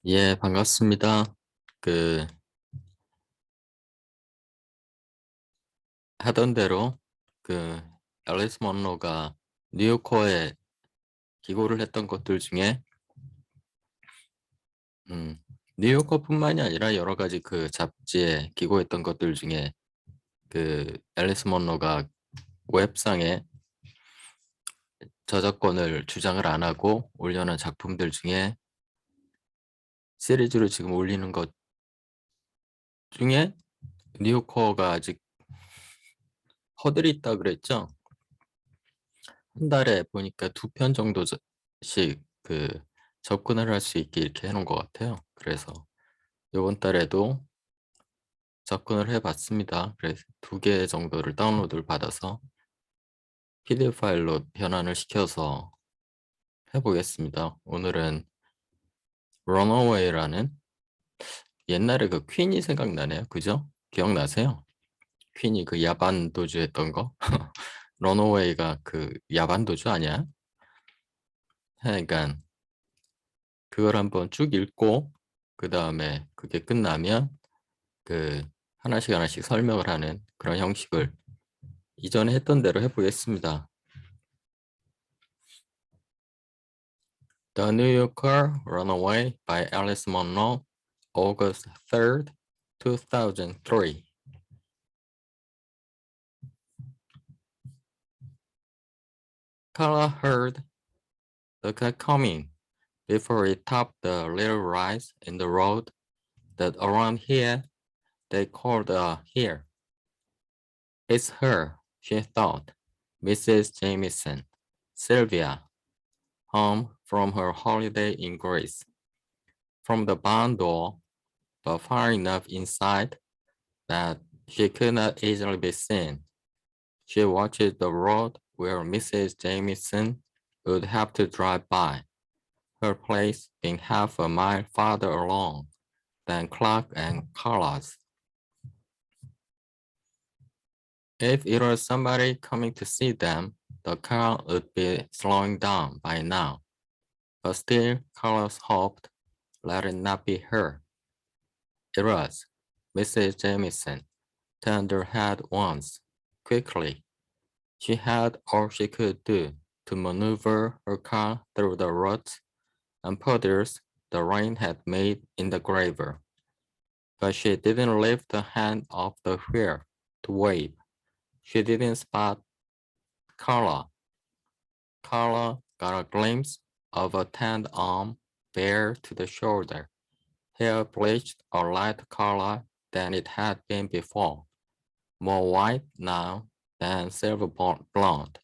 예, 반갑습니다. 그, 하던 대로, 그, 앨리스 먼로가 뉴요커에 기고를 했던 것들 중에, 음, 뉴요커뿐만이 아니라 여러 가지 그 잡지에 기고했던 것들 중에, 앨리스 먼로가 웹상에 저작권을 주장을 안 하고 올려놓은 작품들 중에 시리즈로 지금 올리는 것 중에 뉴요커가 아직 허들이 있다 그랬죠? 한 달에 보니까 2편 정도씩 접근을 할 수 있게 이렇게 해놓은 것 같아요. 그래서 이번 달에도 접근을 해봤습니다. 그래서 2개 정도를 다운로드를 받아서 PDF 파일로 변환을 시켜서 해보겠습니다. 오늘은 Runaway라는 옛날에 그 퀸이 생각나네요. 그죠? 기억나세요? 퀸이 그 야반 도주 했던 거? 런어웨이가 그 야반 도주 아니야? 그러니까 그걸 한번 쭉 읽고 그 다음에 그게 끝나면 그 하나씩 하나씩 설명을 하는 그런 형식을 이전에 했던 대로 해보겠습니다. The New Yorker Runaway by Alice Munro, August 3rd, 2003. Carla heard the car coming before it topped the little rise in the road that around here they called here. It's her, she thought, Mrs. Jamieson, Sylvia, home from her holiday in Greece. From the barn door, but far enough inside that she could not easily be seen. She watched the road where Mrs. Jamieson would have to drive by, her place being half a mile farther along than Clark and Carla's. If it was somebody coming to see them, the car would be slowing down by now. But still, Carlos hoped, let it not be her. It was. Mrs. Jamieson turned her head once, quickly. She had all she could do to maneuver her car through the ruts and puddles the rain had made in the gravel. But she didn't lift the hand off the wheel to wave. She didn't spot Carla. Carla got a glimpse of a tanned arm bare to the shoulder, hair bleached a light color than it had been before, more white now than silver blonde,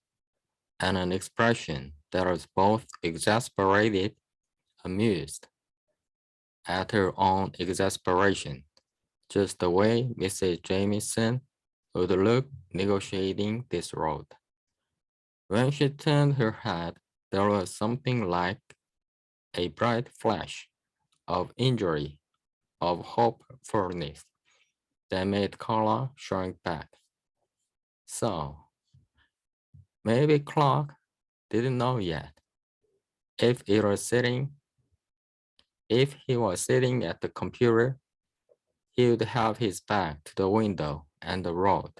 and an expression that was both exasperated, amused at her own exasperation, just the way Mrs. Jamieson would look negotiating this road. When she turned her head, there was something like a bright flash of injury, of hopefulness that made Carla shrink back. So, maybe Clark didn't know yet. If he was sitting at the computer, he would have his back to the window and the road.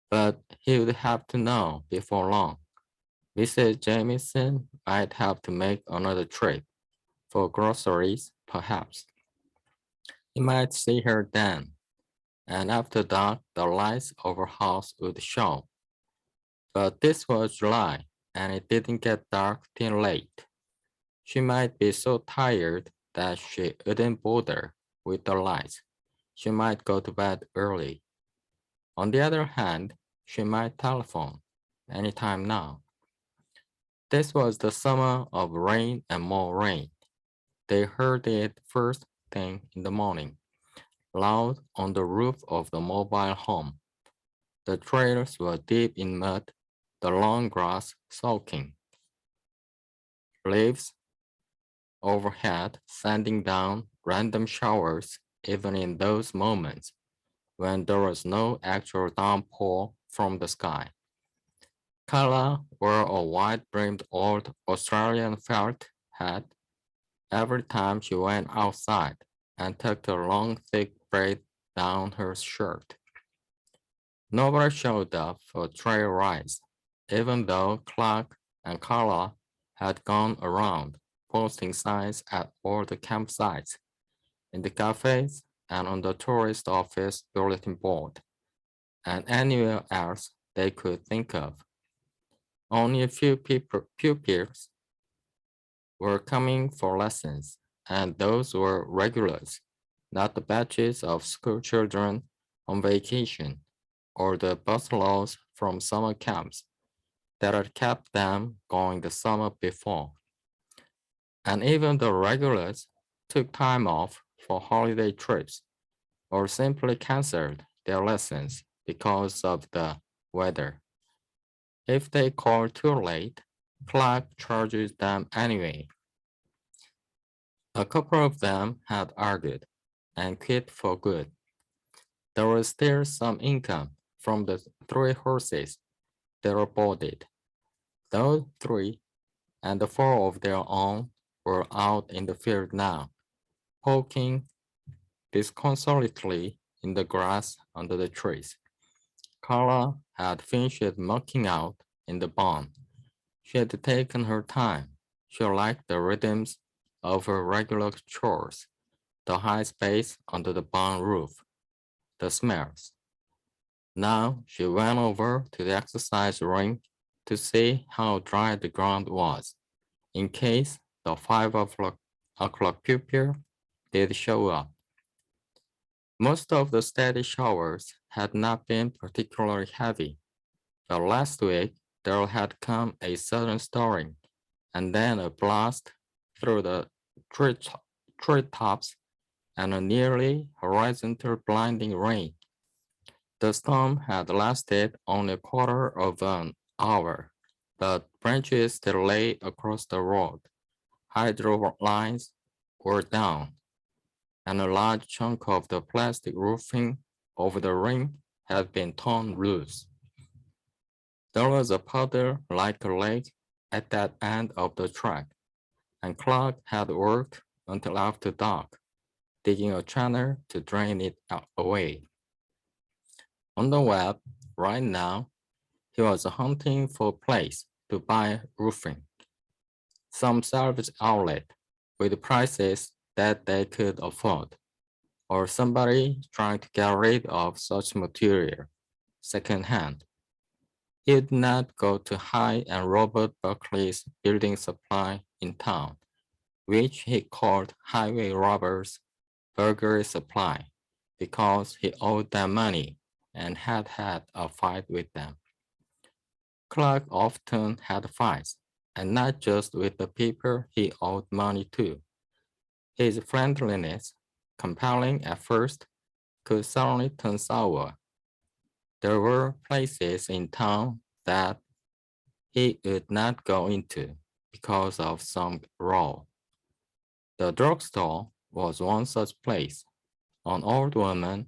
But he would have to know before long. Mrs. Jamieson might have to make another trip for groceries, perhaps. He might see her then, and after dark, the lights of her house would show. But this was July, and it didn't get dark till late. She might be so tired that she wouldn't bother with the lights. She might go to bed early. On the other hand, she might telephone anytime now. This was the summer of rain and more rain. They heard it first thing in the morning, loud on the roof of the mobile home. The trails were deep in mud, the long grass soaking. Leaves overhead sending down random showers even in those moments when there was no actual downpour from the sky. Carla wore a wide-brimmed old Australian felt hat every time she went outside and took a long, thick braid down her shirt. Nobody showed up for trail rides, even though Clark and Carla had gone around posting signs at all the campsites, in the cafes, and on the tourist office bulletin board, and anywhere else they could think of. Only a few pupils were coming for lessons, and those were regulars, not the batches of school children on vacation or the buffaloes from summer camps that had kept them going the summer before. And even the regulars took time off for holiday trips or simply canceled their lessons because of the weather. If they called too late, Clark charges them anyway. A couple of them had argued and quit for good. There was still some income from the 3 horses they were boarded. Those 3 and the 4 of their own were out in the field now, poking disconsolately in the grass under the trees. Carla had finished mucking out in the barn. She had taken her time. She liked the rhythms of her regular chores, the high space under the barn roof, the smells. Now she went over to the exercise ring to see how dry the ground was, in case the 5 o'clock pupil did show up. Most of the steady showers had not been particularly heavy, but last week there had come a sudden storm and then a blast through the treetops and a nearly horizontal blinding rain. The storm had lasted only a quarter of an hour, but branches that lay across the road, hydro lines were down, and a large chunk of the plastic roofing over the ring had been torn loose. There was a puddle like a lake at that end of the track, and Clark had worked until after dark, digging a channel to drain it away. On the web, right now, he was hunting for a place to buy roofing, some salvage outlet with prices that they could afford, or somebody trying to get rid of such material secondhand. He did not go to High and Robert Buckley's building supply in town, which he called Highway Robbers Burglary Supply, because he owed them money and had had a fight with them. Clark often had fights, and not just with the people he owed money to. His friendliness, compelling at first, could suddenly turn sour. There were places in town that he would not go into because of some row. The drugstore was one such place. An old woman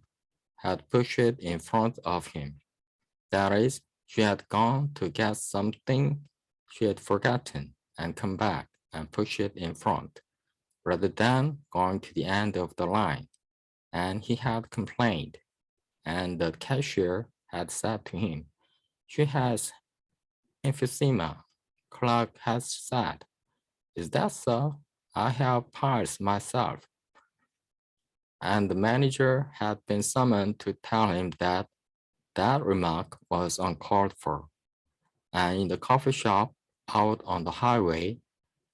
had pushed it in front of him. That is, she had gone to get something she had forgotten and come back and push it in front, rather than going to the end of the line. And he had complained, and the cashier had said to him, "She has emphysema." Clark had said, "Is that so? I have piles myself." And the manager had been summoned to tell him that that remark was uncalled for. And in the coffee shop out on the highway,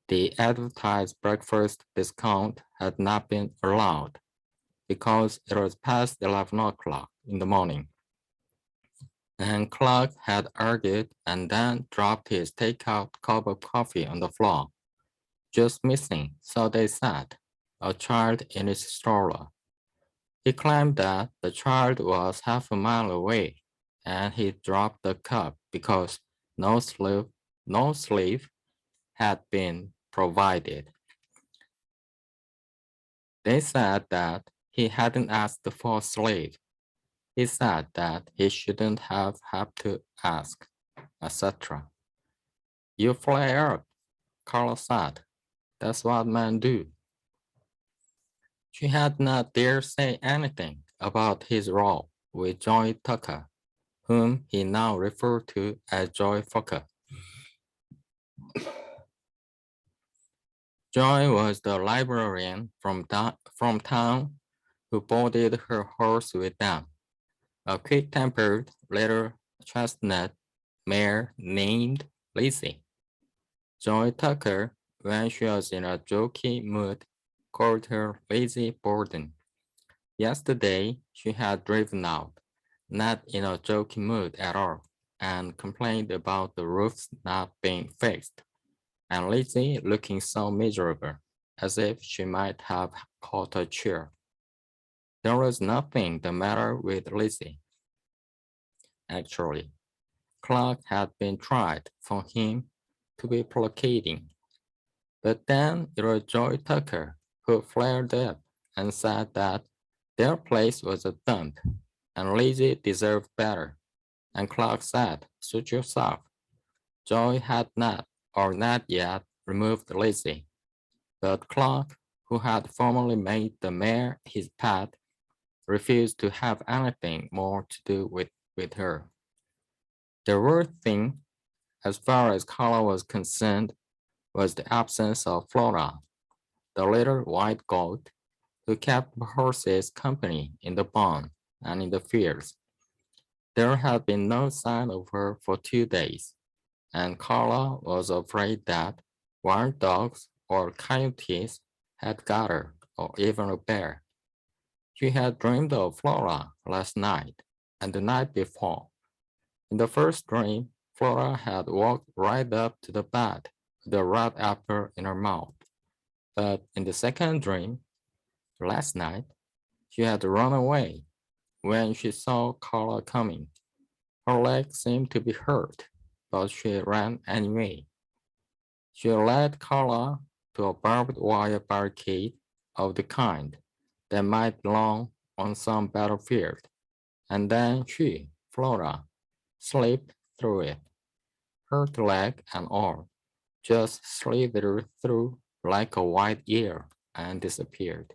the advertised breakfast discount had not been allowed because it was past 11 o'clock in the morning. And Clark had argued and then dropped his takeout cup of coffee on the floor. Just missing, so they said, a child in his stroller. He claimed that the child was half a mile away, and he dropped the cup because no sleeve had been provided. They said that he hadn't asked for a sleeve. He said that he shouldn't have had to ask, etc. "You flare up," Carlos said. "That's what men do." She had not dared say anything about his role with Joy Tucker, whom he now referred to as Joy Fucker. Joy was the librarian from town who boarded her horse with them, a quick-tempered little chestnut mare named Lizzie. Joy Tucker, when she was in a jokey mood, called her Lazy Borden. Yesterday, she had driven out, not in a jokey mood at all, and complained about the roofs not being fixed, and Lizzie looking so miserable, as if she might have caught a chill. There was nothing the matter with Lizzie. Actually, Clark had been tried for him to be placating. But then it was Joy Tucker who flared up and said that their place was a dump and Lizzie deserved better. And Clark said, suit yourself. Joy had not, or not yet, removed Lizzie. But Clark, who had formerly made the mare his pet, refused to have anything more to do with her. The worst thing, as far as Carla was concerned, was the absence of Flora, the little white goat who kept the horses company in the barn and in the fields. There had been no sign of her for 2 days, and Carla was afraid that wild dogs or coyotes had got her, or even a bear. She had dreamed of Flora last night and the night before. In the first dream, Flora had walked right up to the bed with a red apple in her mouth. But in the second dream, last night, she had run away when she saw Carla coming. Her leg seemed to be hurt, but she ran anyway. She led Carla to a barbed wire barricade of the kind that might belong on some battlefield, and then she, Flora, slipped through it, hurt leg and all, just slithered through like a white ear and disappeared.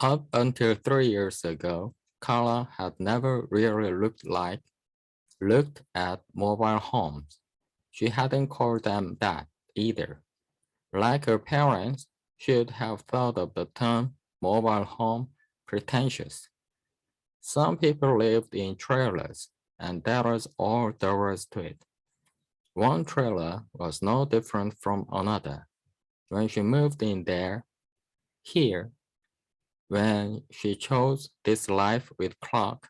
Up until 3 years ago, Carla had never really looked at mobile homes. She hadn't called them that either. Like her parents, she'd have thought of the term mobile home pretentious. Some people lived in trailers, and that was all there was to it. One trailer was no different from another. When she moved in there, here, when she chose this life with Clark,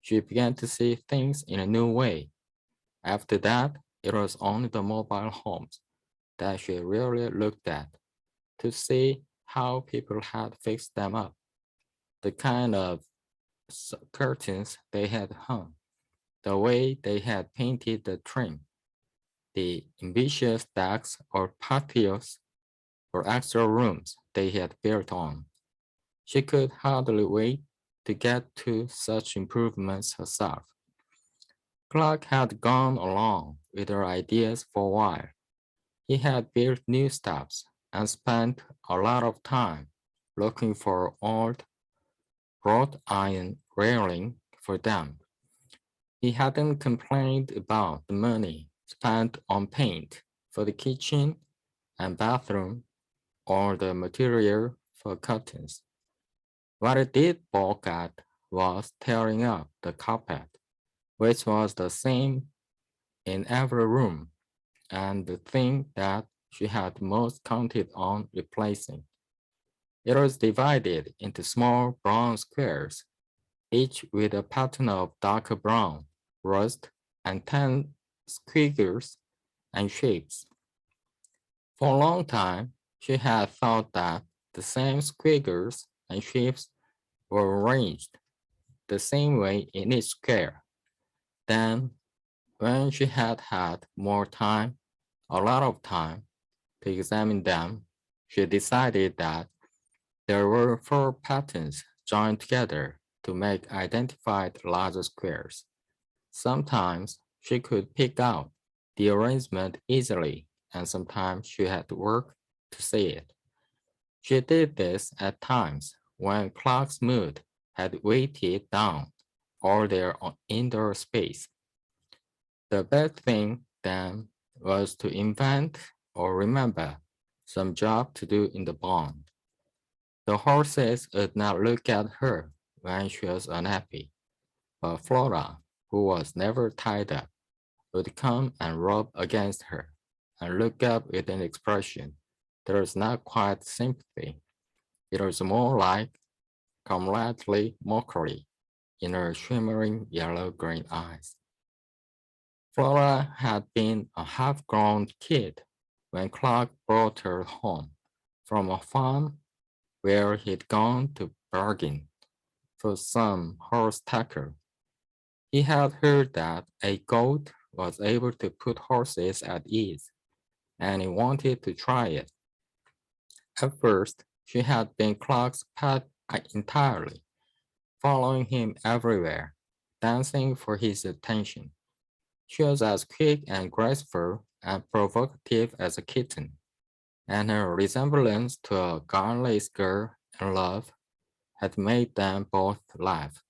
she began to see things in a new way. After that, it was only the mobile homes that she really looked at to see how people had fixed them up, the kind of curtains they had hung, the way they had painted the trim, the ambitious decks or patios or extra rooms they had built on. She could hardly wait to get to such improvements herself. Clark had gone along with her ideas for a while. He had built new steps and spent a lot of time looking for old wrought iron railing for them. He hadn't complained about the money spent on paint for the kitchen and bathroom or the material for curtains. What it did balk at was tearing up the carpet, which was the same in every room and the thing that she had most counted on replacing. It was divided into small brown squares, each with a pattern of darker brown, rust, and tan squiggles and shapes. For a long time, she had thought that the same squiggles and shapes were arranged the same way in each square. Then, when she had had more time, a lot of time, to examine them, she decided that there were 4 patterns joined together to make identified larger squares. Sometimes she could pick out the arrangement easily, and sometimes she had to work to see it. She did this at times when Clark's mood had weighted down all their indoor space. The best thing then was to invent or remember some job to do in the barn. The horses would not look at her when she was unhappy, but Flora, who was never tied up, would come and rub against her and look up with an expression that was not quite sympathy. It was more like comradely mockery in her shimmering yellow-green eyes. Flora had been a half-grown kid when Clark brought her home from a farm where he'd gone to bargain for some horse tackle. He had heard that a goat was able to put horses at ease, and he wanted to try it. At first, she had been Clark's pet entirely, following him everywhere, dancing for his attention. She was as quick and graceful and provocative as a kitten, and her resemblance to a garrulous girl in love had made them both laugh.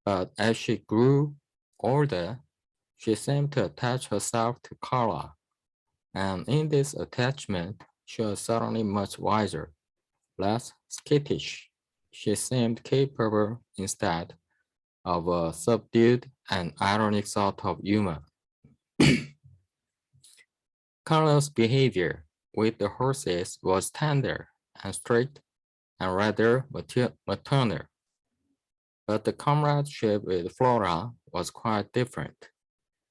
But as she grew older, she seemed to attach herself to Carla, and in this attachment, she was certainly much wiser, less skittish. She seemed capable, instead, of a subdued and ironic sort of humor. Carla's behavior with the horses was tender and strict and rather maternal, but the comradeship with Flora was quite different.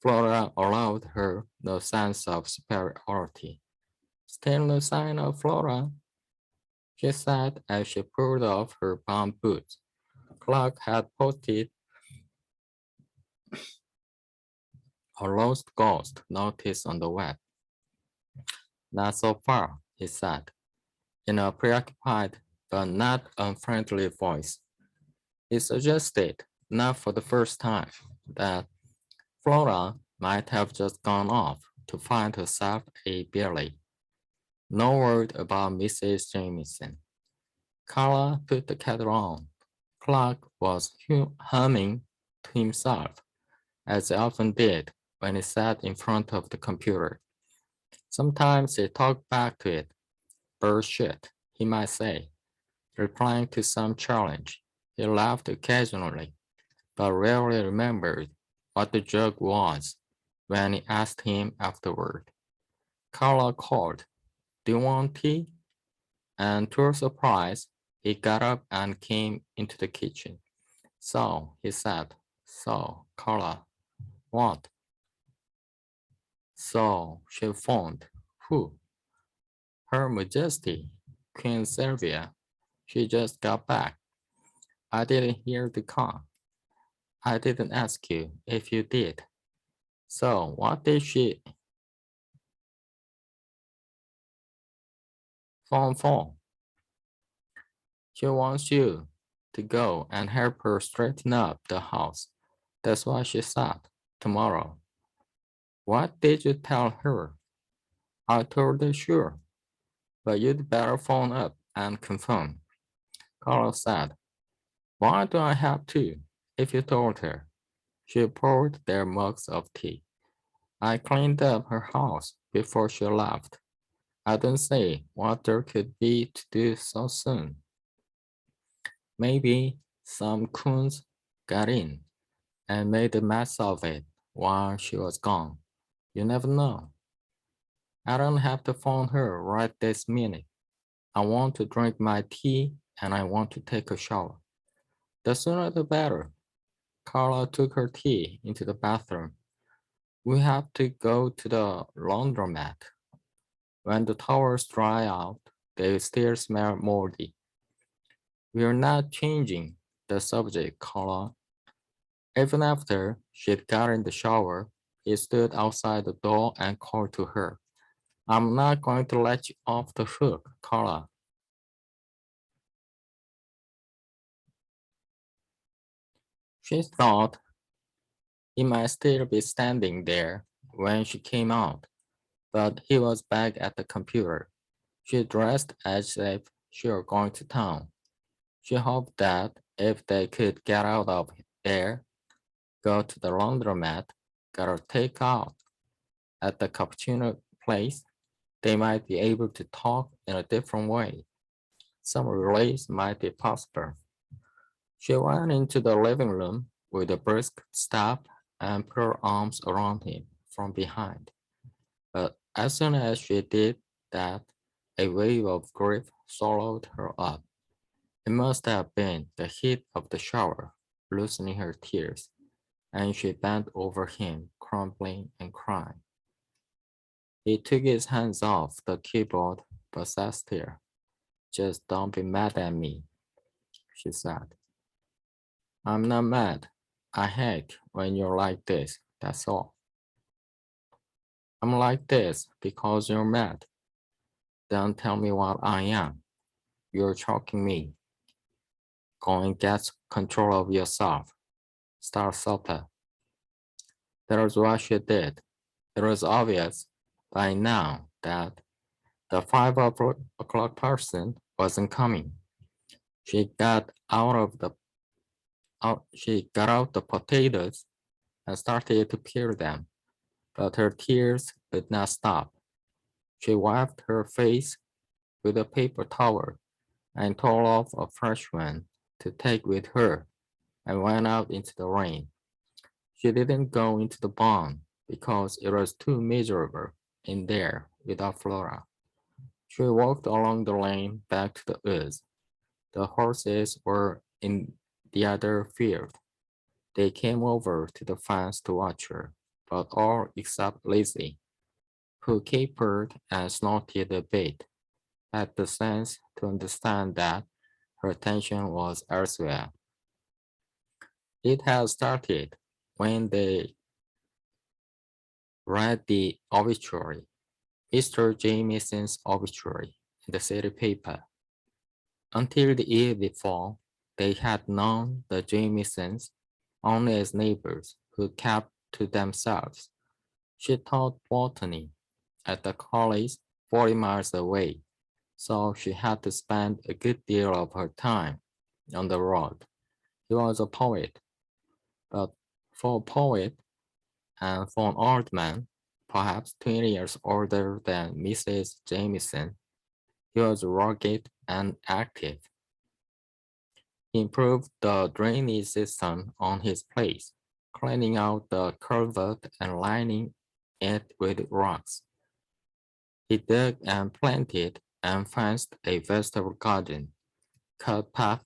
Flora allowed her no sense of superiority. Still no sign of Flora, she said as she pulled off her palm boots. Clark had posted a lost ghost notice on the web. Not so far, he said, in a preoccupied but not unfriendly voice. He suggested, not for the first time, that Flora might have just gone off to find herself a Billy. No word about Mrs. Jamieson. Carla put the kettle on. Clark was humming to himself, as he often did when he sat in front of the computer. Sometimes he talked back to it. Bullshit, he might say, replying to some challenge. He laughed occasionally, but rarely remembered what the joke was when he asked him afterward. Carla called, "Do you want tea?" And to her surprise, he got up and came into the kitchen. "So," he said, "so, Carla, what?" "So," she phoned. "Who?" "Her Majesty, Queen Sylvia. She just got back. I didn't hear the call. I didn't ask you if you did. So, what did she phone for?" "She wants you to go and help her straighten up the house. That's what she said. Tomorrow." "What did you tell her?" "I told her sure, but you'd better phone up and confirm." Carlos said, "Why do I have to, if you told her?" She poured their mugs of tea. "I cleaned up her house before she left. I don't see what there could be to do so soon. Maybe some coons got in and made a mess of it while she was gone. You never know. I don't have to phone her right this minute. I want to drink my tea and I want to take a shower. The sooner the better." Carla took her tea into the bathroom. "We have to go to the laundromat. When the towels dry out, they still smell moldy." "We're not changing the subject, Carla." Even after she'd got in the shower, he stood outside the door and called to her. "I'm not going to let you off the hook, Carla." She thought he might still be standing there when she came out, but he was back at the computer. She dressed as if she were going to town. She hoped that if they could get out of there, go to the laundromat, get a takeout at the cappuccino place, they might be able to talk in a different way. Some release might be possible. She ran into the living room with a brisk step and put her arms around him from behind. But as soon as she did that, a wave of grief swallowed her up. It must have been the heat of the shower, loosening her tears, and she bent over him, crumbling and crying. He took his hands off the keyboard, but sat still. Just don't be mad at me, she said. I'm not mad. I hate when you're like this, that's all. I'm like this because you're mad. Don't tell me what I am. You're choking me. Go and get control of yourself. Start supper. That was what she did. It was obvious by now that the 5 o'clock person wasn't coming. She got out the potatoes and started to peel them, but her tears did not stop. She wiped her face with a paper towel and tore off a fresh one to take with her and went out into the rain. She didn't go into the barn because it was too miserable in there without Flora. She walked along the lane back to the woods. The horses were in the other field. They came over to the fence to watch her, but all except Lizzie, who capered and snorted a bit, had the sense to understand that her attention was elsewhere. It had started when they read the obituary, Mr. Jamieson's obituary, in the city paper. Until the year before, they had known the Jamiesons only as neighbors who kept to themselves. She taught botany at the college 40 miles away, so she had to spend a good deal of her time on the road. He was a poet, but for a poet and for an old man, perhaps 20 years older than Mrs. Jamieson, he was rugged and active. He improved the drainage system on his place, cleaning out the culvert and lining it with rocks. He dug and planted and fenced a vegetable garden, cut paths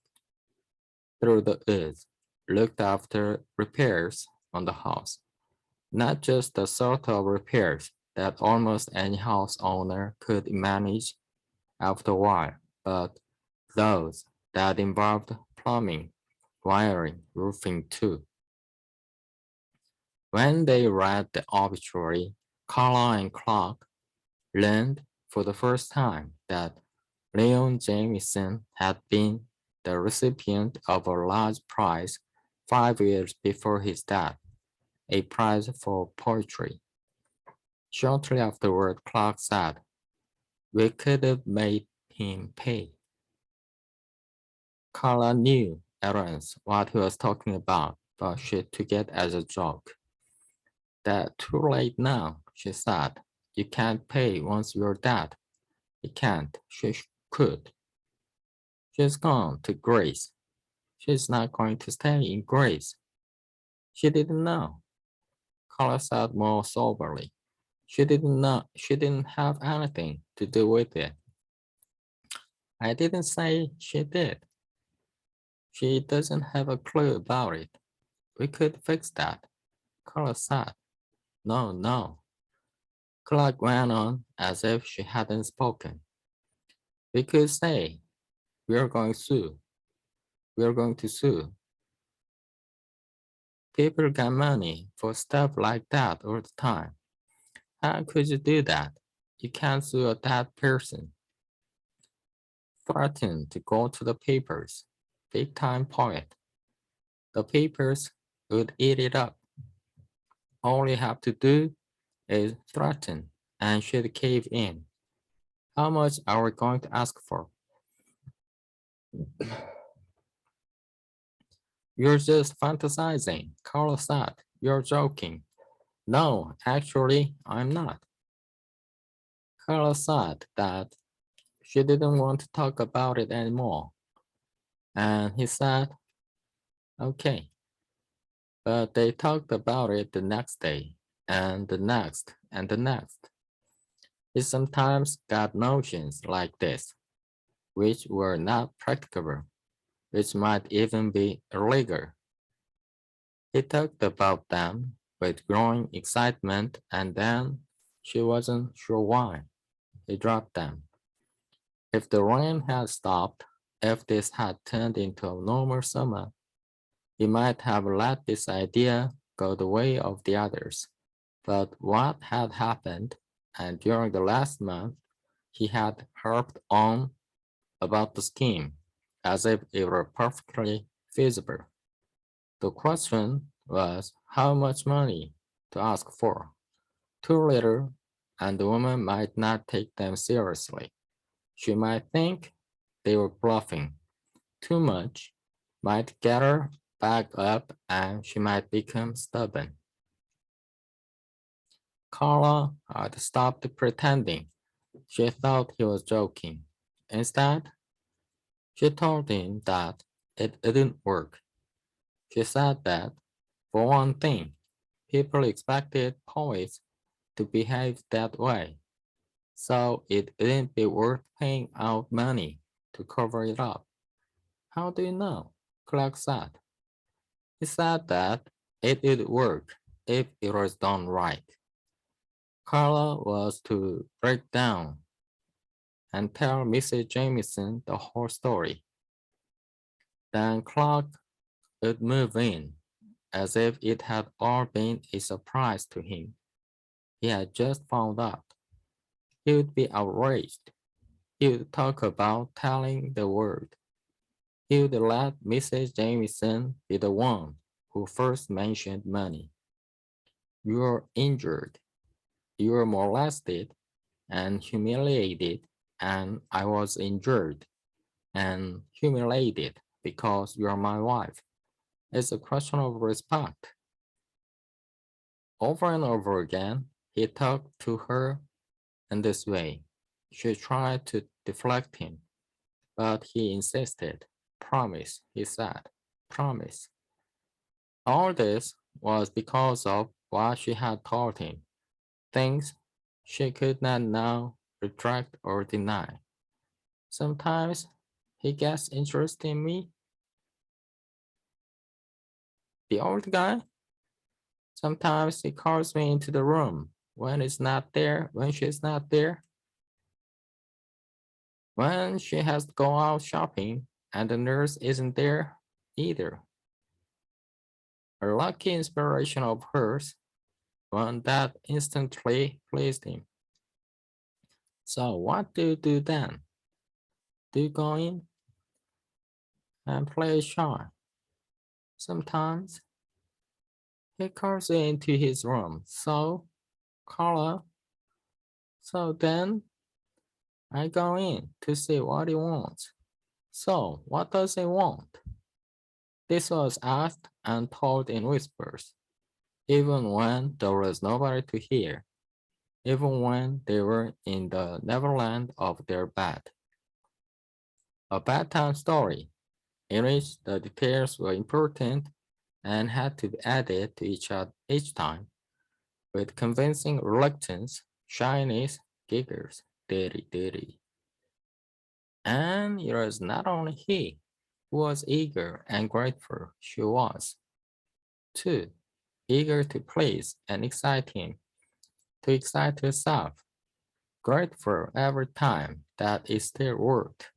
through the woods, looked after repairs on the house. Not just the sort of repairs that almost any house owner could manage after a while, but those that involved plumbing, wiring, roofing too. When they read the obituary, Carla and Clark learned for the first time that Leon Jameson had been the recipient of a large prize 5 years before his death, a prize for poetry. Shortly afterward, Clark said, "We could have made him pay." Carla knew at once what he was talking about, but she took it as a joke. "That's too late now," she said. "You can't pay once you're dead." "You can't. She could. She's gone to Grace. She's not going to stay in Grace." She didn't know. Carla said more soberly. She didn't know. She didn't have anything to do with it. I didn't say she did. She doesn't have a clue about it. We could fix that. Carla said. No, no. Clark went on as if she hadn't spoken. We could say, we're going to sue. We're going to sue. People get money for stuff like that all the time. How could you do that? You can't sue a dead person. Threaten to go to the papers. Big time poet. The papers would eat it up. All you have to do is threaten and she'd cave in. How much are we going to ask for? You're just fantasizing, Carla said. You're joking. No, actually, I'm not. Carla said that she didn't want to talk about it anymore. And he said, okay. But they talked about it the next day, and the next, and the next. He sometimes got notions like this, which were not practicable, which might even be illegal. He talked about them with growing excitement, and then she wasn't sure why he dropped them. If the rain had stopped, if this had turned into a normal summer, he might have let this idea go the way of the others. But what had happened, and during the last month, he had harped on about the scheme as if it were perfectly feasible. The question was how much money to ask for. Too little, and the woman might not take them seriously. She might think they were bluffing. Too much might get her back up and she might become stubborn. Carla had stopped pretending. She thought he was joking. Instead, she told him that it didn't work. She said that, for one thing, people expected poets to behave that way, so it wouldn't be worth paying out money to cover it up. How do you know? Clark said. He said that it would work if it was done right. Carla was to break down and tell Mrs. Jamieson the whole story. Then Clark would move in as if it had all been a surprise to him. He had just found out. He would be outraged. He would talk about telling the world. He would let Mrs. Jamieson be the one who first mentioned money. You're injured. You're molested and humiliated, and I was injured and humiliated because you're my wife. It's a question of respect. Over and over again, he talked to her in this way. She tried to deflect him, but he insisted. Promise, he said. Promise. All this was because of what she had told him, things she could not now retract or deny. Sometimes he gets interested in me. The old guy? Sometimes he calls me into the room when it's not there, when she's not there. When she has to go out shopping and the nurse isn't there either. A lucky inspiration of hers, one that instantly pleased him. So what do you do then? Do you go in and play shy? Sometimes he calls you into his room. So, Carla, so then I go in to see what he wants. So, what does he want? This was asked and told in whispers, even when there was nobody to hear, even when they were in the neverland of their bed. A bedtime story in which the details were important and had to be added to each time with convincing reluctance, shyness, giggles, dirty. And it was not only he who was eager and grateful, she was, too, eager to please and excite him, to excite herself, grateful every time that it still worked.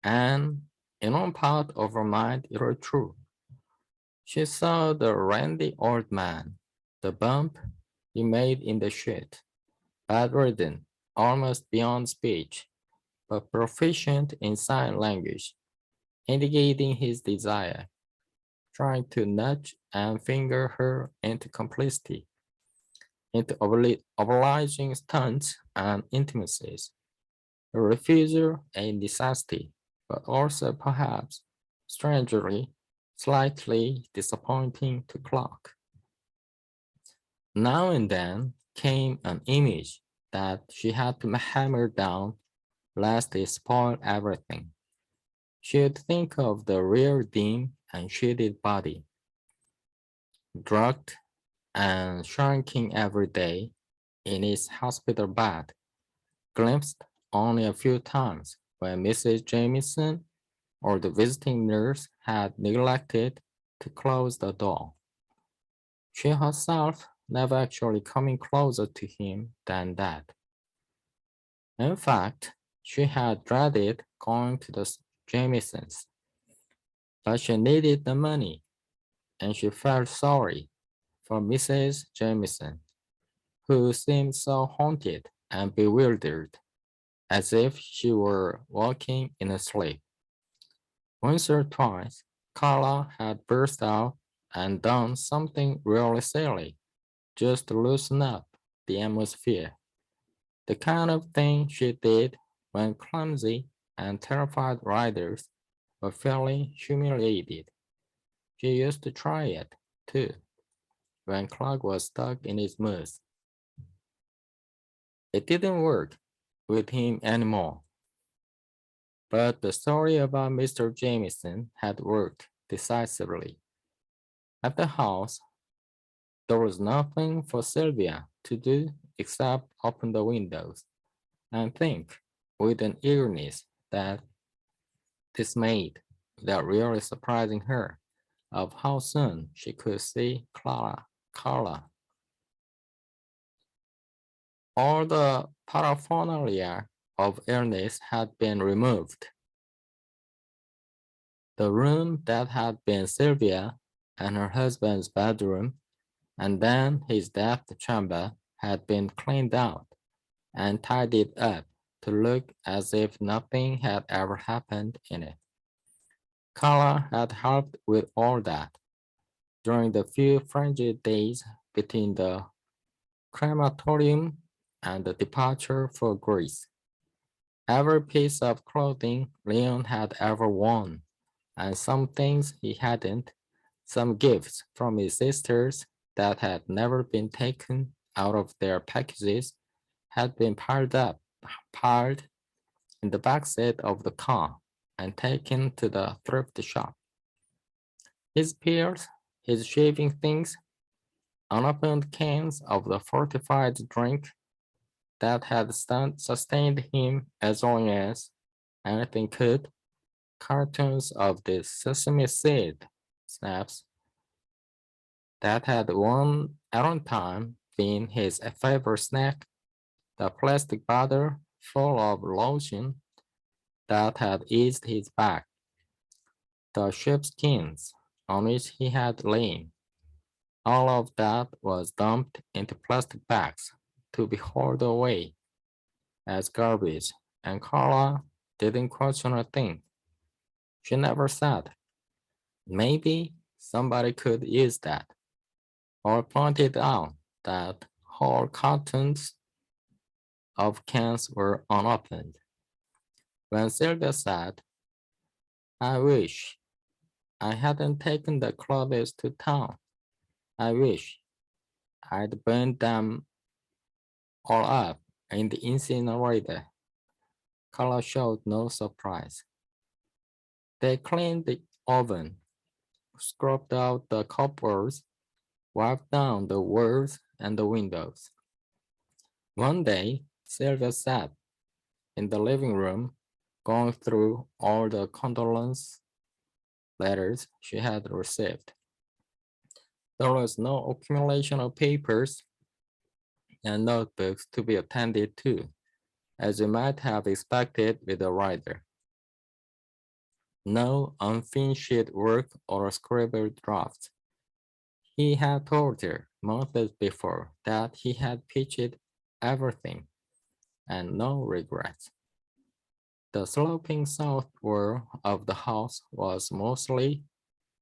And in one part of her mind, it was true. She saw the randy old man, the bump he made in the shit, bedridden, almost beyond speech, but proficient in sign language, indicating his desire, trying to nudge and finger her into complicity, into obliging stunts and intimacies. her refusal a necessity, but also perhaps, strangely, slightly disappointing to Clark. Now and then came an image that she had to hammer down lest it spoil everything. She'd think of the rear dim and shaded body, drugged and shrinking every day in its hospital bed, glimpsed only a few times when Mrs. Jamieson or the visiting nurse had neglected to close the door. She herself never actually coming closer to him than that. In fact, she had dreaded going to the Jamiesons, but she needed the money, and she felt sorry for Mrs. Jamieson, who seemed so haunted and bewildered, as if she were walking in a sleep. Once or twice, Carla had burst out and done something really silly just to loosen up the atmosphere. The kind of thing she did when clumsy and terrified riders were feeling humiliated. She used to try it, too, when Clark was stuck in his mess. It didn't work with him anymore. But the story about Mr. Jamieson had worked decisively. At the house, there was nothing for Sylvia to do except open the windows and think with an eagerness that dismayed, without really surprising her, of how soon she could see Carla. All the paraphernalia of illness had been removed. The room that had been Sylvia and her husband's bedroom, and then his death chamber, had been cleaned out and tidied up to look as if nothing had ever happened in it. Carla had helped with all that during the few frigid days between the crematorium and the departure for Greece. Every piece of clothing Leon had ever worn, and some things he hadn't, some gifts from his sisters that had never been taken out of their packages, had been piled in the back seat of the car and taken to the thrift shop. His pills, his shaving things, unopened cans of the fortified drink that had sustained him as long as anything could, cartons of the sesame seed snaps that had one at one time been his favorite snack, the plastic bottle full of lotion that had eased his back, the sheepskins on which he had lain. All of that was dumped into plastic bags to be hauled away as garbage, and Carla didn't question a thing. She never said, maybe somebody could use that, or pointed out that whole cartons of cans were unopened. When Sylvia said, I wish I hadn't taken the clothes to town. I wish I'd burned them all up in the incinerator. Carla showed no surprise. They cleaned the oven, scrubbed out the cupboards, wiped down the walls and the windows. One day, Sylvia sat in the living room, going through all the condolence letters she had received. There was no accumulation of papers and notebooks to be attended to, as you might have expected with a writer. No unfinished work or scribbled drafts. He had told her months before that he had pitched everything and no regrets. The sloping south wall of the house was mostly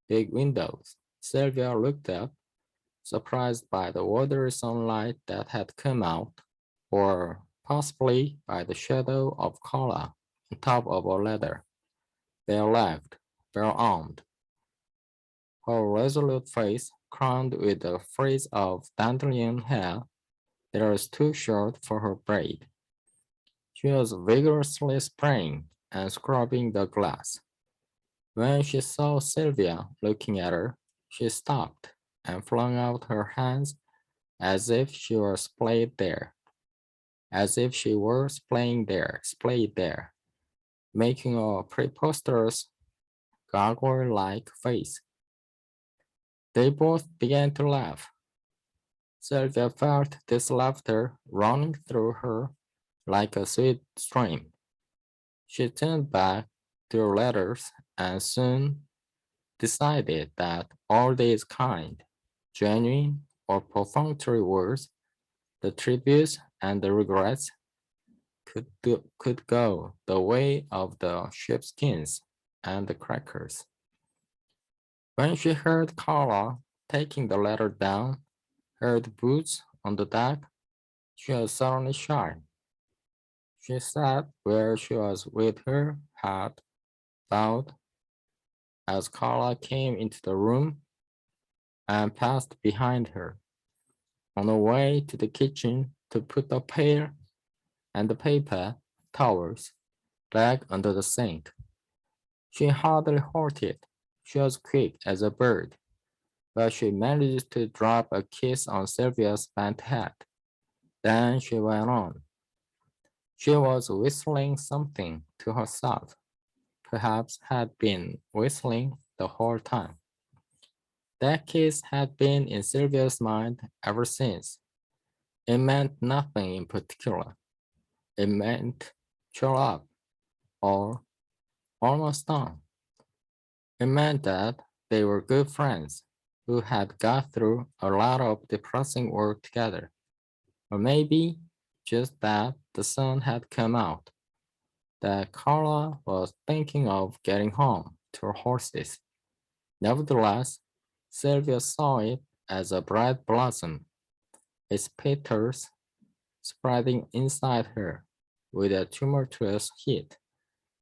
big windows. Sylvia looked up, surprised by the watery sunlight that had come out, or possibly by the shadow of Carla on top of a ladder, bare-legged, bare-armed, her resolute face crowned with a frizz of dandelion hair that was too short for her braid. She was vigorously spraying and scrubbing the glass. When she saw Sylvia looking at her, she stopped and flung out her hands as if she were splayed there, splayed there, making a preposterous gargoyle-like face. They both began to laugh. Sylvia felt this laughter running through her like a sweet stream. She turned back to her letters and soon decided that all these kind, genuine, or perfunctory words, the tributes and the regrets, could go the way of the sheepskins and the crackers. When she heard Carla taking the letter down, heard boots on the deck, she was suddenly shy. She sat where she was with her head bowed as Carla came into the room and passed behind her on the way to the kitchen to put the pail and the paper towels back under the sink. She hardly halted. She was quick as a bird, but she managed to drop a kiss on Sylvia's bent head. Then she went on. She was whistling something to herself, perhaps had been whistling the whole time. That kiss had been in Sylvia's mind ever since. It meant nothing in particular. It meant cheer up or almost done. It meant that they were good friends who had got through a lot of depressing work together. Or maybe just that the sun had come out, that Carla was thinking of getting home to her horses. Nevertheless, Sylvia saw it as a bright blossom, its petals spreading inside her with a tumultuous heat,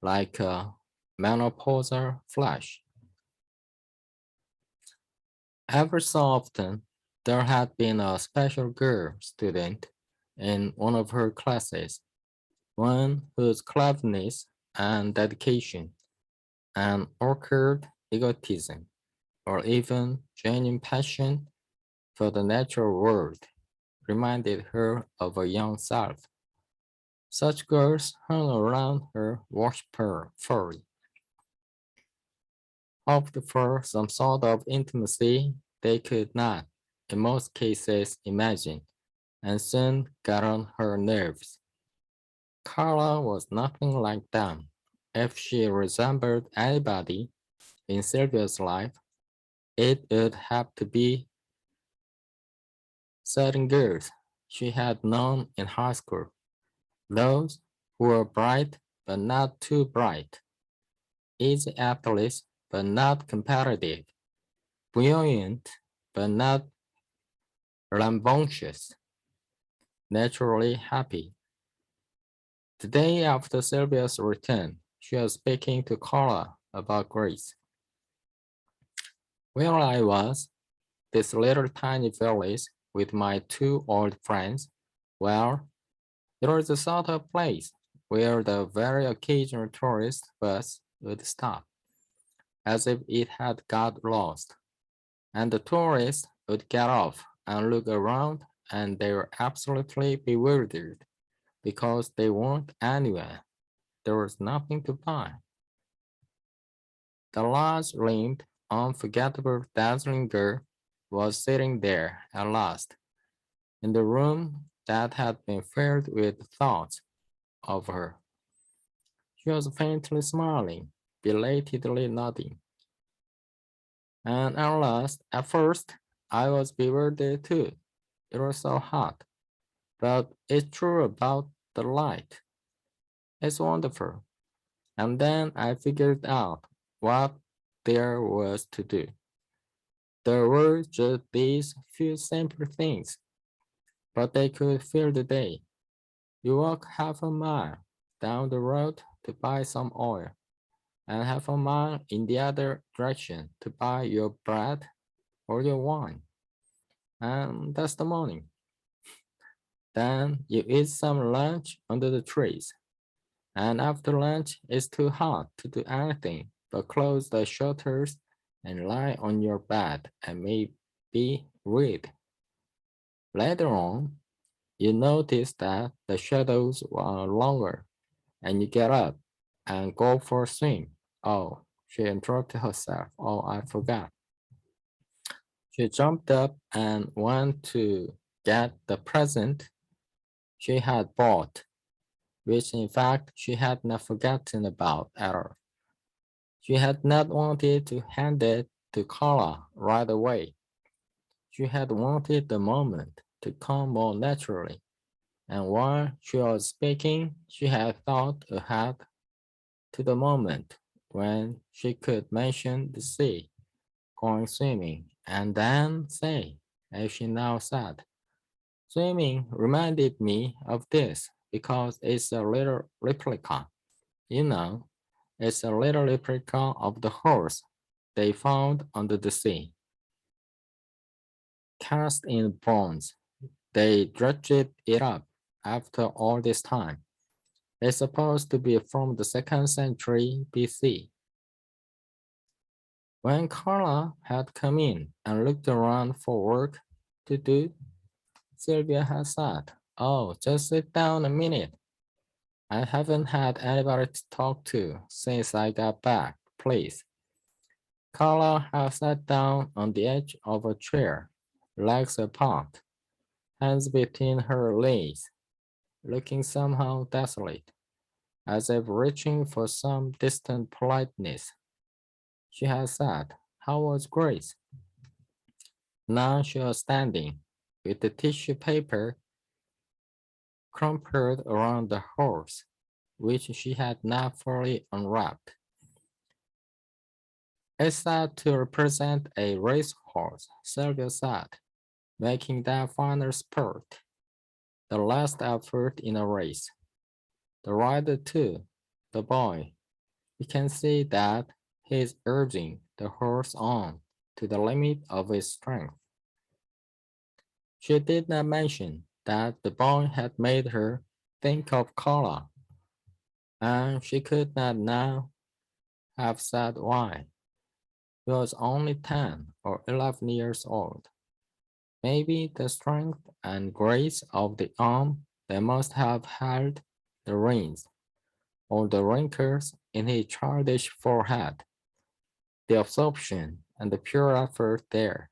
like a menopausal flash. Ever so often, there had been a special girl student in one of her classes, one whose cleverness and dedication and orchid egotism, or even genuine passion for the natural world reminded her of a young self. Such girls hung around her worshipfully, hoped for some sort of intimacy they could not, in most cases, imagine, and soon got on her nerves. Carla was nothing like them. If she resembled anybody in Sylvia's life, it would have to be certain girls she had known in high school, those who were bright but not too bright, easy athletes but not competitive, brilliant but not rambunctious, naturally happy. The day after Sylvia's return, she was speaking to Carla about Grace. Where I was, this little tiny village with my two old friends, well, it was the sort of place where the very occasional tourist bus would stop, as if it had got lost, and the tourists would get off and look around and they were absolutely bewildered because they weren't anywhere. There was nothing to buy. The large-limbed, unforgettable, dazzling girl was sitting there at last, in the room that had been filled with thoughts of her. She was faintly smiling, belatedly nodding. And at first, I was bewildered too. It was so hot. But it's true about the light. It's wonderful. And then I figured out what there was to do. There were just these few simple things, but they could fill the day. You walk half a mile down the road to buy some oil, and half a mile in the other direction to buy your bread or your wine. And that's the morning. Then you eat some lunch under the trees. And after lunch, it's too hot to do anything but close the shutters and lie on your bed and maybe read. Later on, you notice that the shadows are longer and you get up and go for a swim. Oh, she interrupted herself. Oh, I forgot. She jumped up and went to get the present she had bought, which in fact she had not forgotten about at all. She had not wanted to hand it to Carla right away. She had wanted the moment to come more naturally, and while she was speaking, she had thought ahead to the moment when she could mention the sea, going swimming, and then say, as she now said, swimming reminded me of this because it's a little replica. You know, it's a little replica of the horse they found under the sea. Cast in bronze, they dredged it up after all this time. It's supposed to be from the 2nd century BC. When Carla had come in and looked around for work to do, Sylvia had said, oh, just sit down a minute. I haven't had anybody to talk to since I got back, please. Carla had sat down on the edge of a chair, legs apart, hands between her legs, looking somehow desolate, as if reaching for some distant politeness. She had said, how was Grace? Now she was standing, with the tissue paper crumpled around the horse, which she had not fully unwrapped. It's said to represent a racehorse, Sylvia said, making that final spurt, the last effort in a race. The rider too, the boy, you can see that he is urging the horse on to the limit of his strength. She did not mention that the boy had made her think of Carla, and she could not now have said why. He was only 10 or 11 years old. Maybe the strength and grace of the arm that must have held the reins, or the wrinkles in his childish forehead, the absorption and the pure effort there.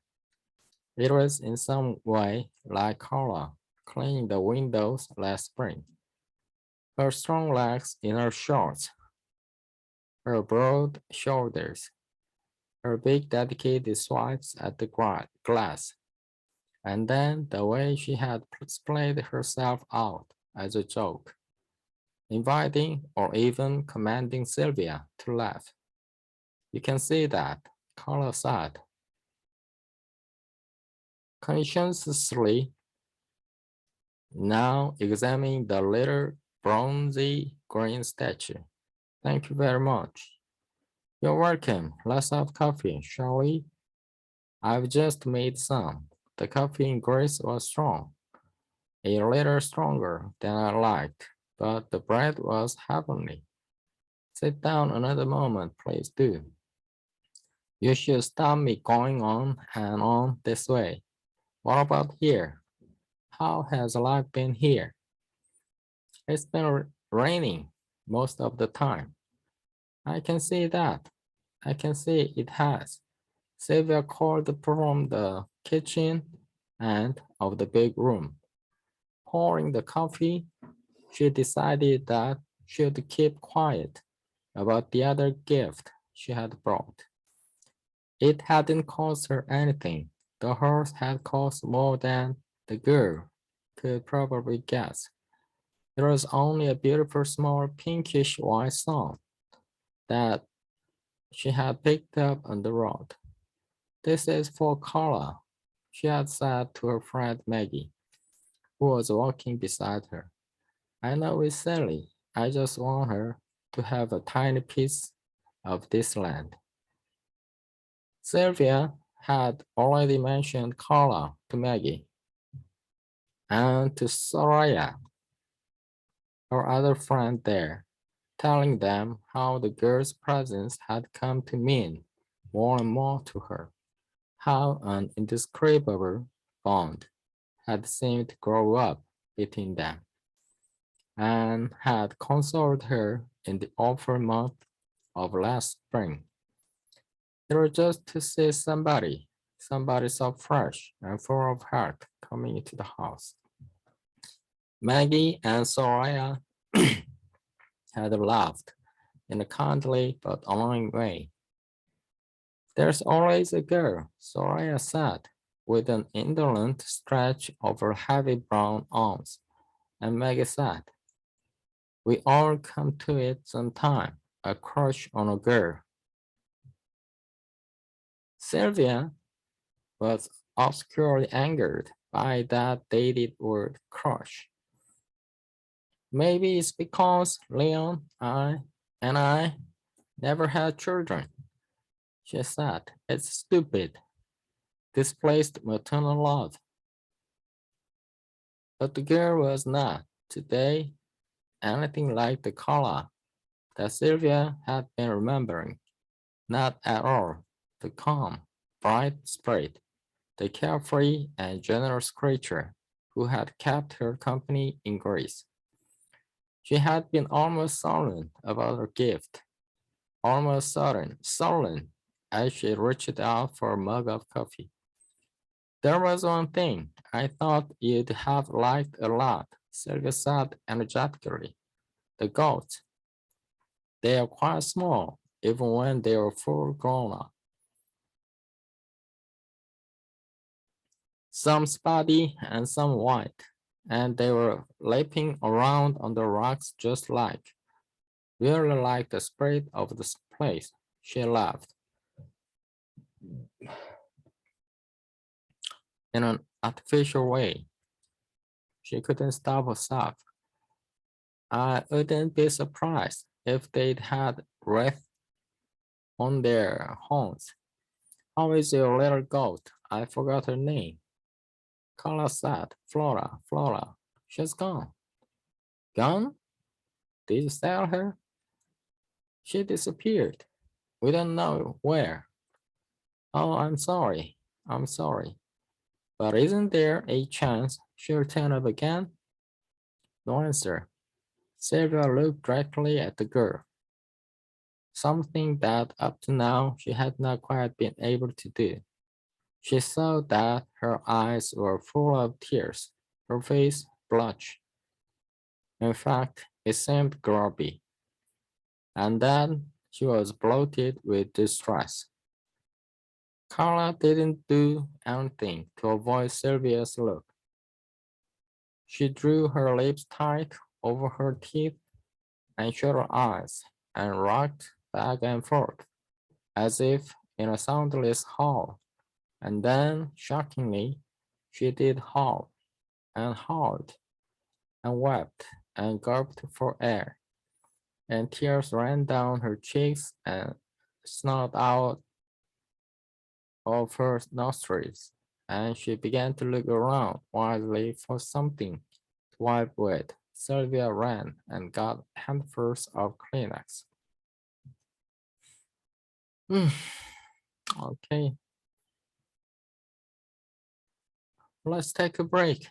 It was in some way like Carla cleaning the windows last spring. Her strong legs in her shorts, her broad shoulders, her big dedicated swipes at the glass, and then the way she had splayed herself out as a joke, inviting or even commanding Sylvia to laugh. You can see that, Carla said, conscientiously, now examining the little bronzy green statue. Thank you very much. You're welcome. Let's have coffee, shall we? I've just made some. The coffee in Grace was strong, a little stronger than I liked, but the bread was heavenly. Sit down another moment, please do. You should stop me going on and on this way. What about here? How has life been here? It's been raining most of the time. I can see that. I can see it has. Sylvia called from the kitchen and of the big room. Pouring the coffee, she decided that she would keep quiet about the other gift she had brought. It hadn't cost her anything. The horse had cost more than the girl could probably guess. It was only a beautiful small pinkish white stone that she had picked up on the road. This is for Carla, she had said to her friend Maggie, who was walking beside her. I know it's silly. I just want her to have a tiny piece of this land. Sylvia had already mentioned Carla to Maggie and to Soraya, her other friend there, telling them how the girl's presence had come to mean more and more to her, how an indescribable bond had seemed to grow up between them, and had consoled her in the awful month of last spring. It was just to see somebody so fresh and full of heart coming into the house. Maggie and Soraya had laughed in a kindly but annoying way. There's always a girl, Soraya said, with an indolent stretch of her heavy brown arms, and Maggie said, we all come to it sometime, a crush on a girl. Sylvia was obscurely angered by that dated word crush. Maybe it's because Leon and I never had children. She said, it's stupid, displaced maternal love. But the girl was not, today, anything like the Carla that Sylvia had been remembering. Not at all. The calm, bright spirit, the carefree and generous creature who had kept her company in Greece. She had been almost sullen about her gift, almost sullen as she reached out for a mug of coffee. There was one thing I thought you'd have liked a lot, Sylvia said energetically. The goats. They are quite small, even when they are full grown up. Some spotty and some white, and they were lapping around on the rocks just really like the spirit of the place. She laughed in an artificial way. She couldn't stop herself. I wouldn't be surprised if they'd had wreath on their horns. How is your little goat? I forgot her name. Carla said, Flora. She's gone. Gone? Did you sell her? She disappeared. We don't know where. Oh, I'm sorry. But isn't there a chance she'll turn up again? No answer. Sylvia looked directly at the girl, something that up to now she had not quite been able to do. She saw that her eyes were full of tears, her face blotched. In fact, it seemed grubby, and then she was bloated with distress. Carla didn't do anything to avoid Sylvia's look. She drew her lips tight over her teeth and shut her eyes and rocked back and forth as if in a soundless howl. And then, shockingly, she did howl and howled and wept and gulped for air, and tears ran down her cheeks and snot out of her nostrils, and she began to look around wildly for something to wipe with. Sylvia ran and got handfuls of Kleenex. Okay, let's take a break.